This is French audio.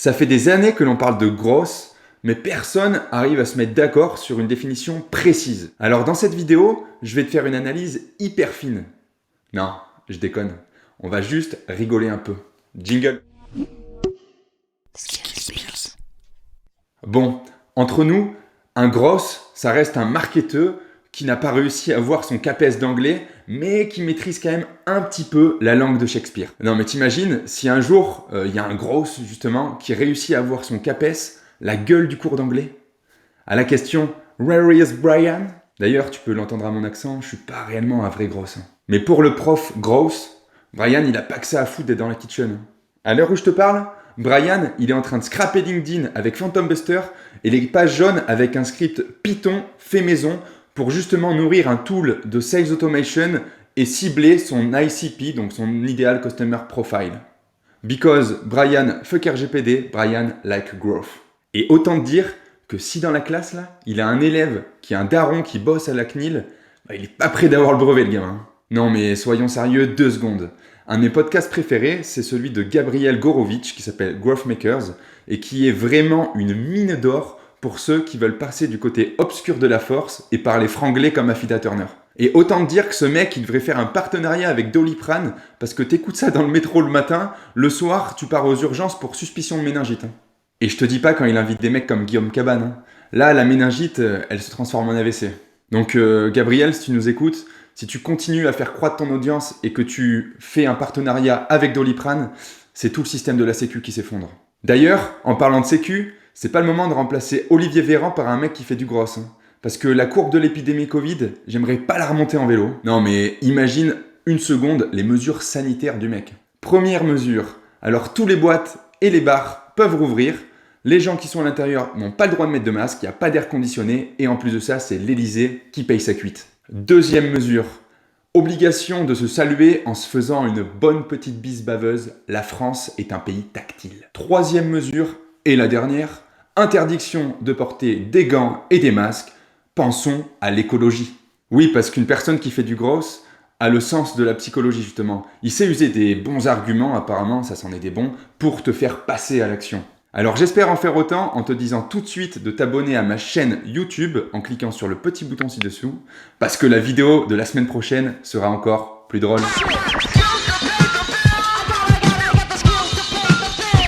Ça fait des années que l'on parle de grosse, mais personne arrive à se mettre d'accord sur une définition précise. Alors dans cette vidéo, je vais te faire une analyse hyper fine. Non, je déconne. On va juste rigoler un peu. Jingle. Bon, entre nous, un grosse, ça reste un marketeur qui n'a pas réussi à avoir son CAPES d'anglais, mais qui maîtrise quand même un petit peu la langue de Shakespeare. Non mais t'imagines, si un jour, il y a un grosse justement qui réussit à avoir son CAPES, la gueule du cours d'anglais. À la question « Where is Brian ?» D'ailleurs, tu peux l'entendre à mon accent, je suis pas réellement un vrai grosse. Mais pour le prof grosse, Brian, il a pas que ça à foutre d'être dans la kitchen. À l'heure où je te parle, Brian, il est en train de scraper LinkedIn avec Phantom Buster et les pages jaunes avec un script Python fait maison pour justement nourrir un tool de Sales Automation et cibler son ICP, donc son Ideal Customer Profile. Because Brian fuck RGPD, Brian like growth. Et autant te dire que si dans la classe, là, il a un élève qui a un daron qui bosse à la CNIL, il est pas prêt d'avoir le brevet, le gamin. Non mais soyons sérieux 2 secondes. Un de mes podcasts préférés, c'est celui de Gabriel Gorovitch qui s'appelle Growth Makers et qui est vraiment une mine d'or pour ceux qui veulent passer du côté obscur de la force et parler franglais comme Affida Turner. Et autant te dire que ce mec, il devrait faire un partenariat avec Doliprane parce que t'écoutes ça dans le métro le matin, le soir, tu pars aux urgences pour suspicion de méningite. Et je te dis pas quand il invite des mecs comme Guillaume Cabane. Là, la méningite, elle se transforme en AVC. Donc Gabriel, si tu nous écoutes, si tu continues à faire croître ton audience et que tu fais un partenariat avec Doliprane, c'est tout le système de la sécu qui s'effondre. D'ailleurs, en parlant de sécu, c'est pas le moment de remplacer Olivier Véran par un mec qui fait du gros. Parce que la courbe de l'épidémie Covid, j'aimerais pas la remonter en vélo. Non mais imagine une seconde les mesures sanitaires du mec. Première mesure, alors tous les boîtes et les bars peuvent rouvrir. Les gens qui sont à l'intérieur n'ont pas le droit de mettre de masque, il n'y a pas d'air conditionné, et en plus de ça, c'est l'Elysée qui paye sa cuite. Deuxième mesure, obligation de se saluer en se faisant une bonne petite bise baveuse, la France est un pays tactile. Troisième mesure, et la dernière, interdiction de porter des gants et des masques, pensons à l'écologie. Oui, parce qu'une personne qui fait du gros a le sens de la psychologie justement. Il sait user des bons arguments, apparemment, ça s'en est des bons, pour te faire passer à l'action. Alors j'espère en faire autant en te disant tout de suite de t'abonner à ma chaîne YouTube en cliquant sur le petit bouton ci-dessous, parce que la vidéo de la semaine prochaine sera encore plus drôle.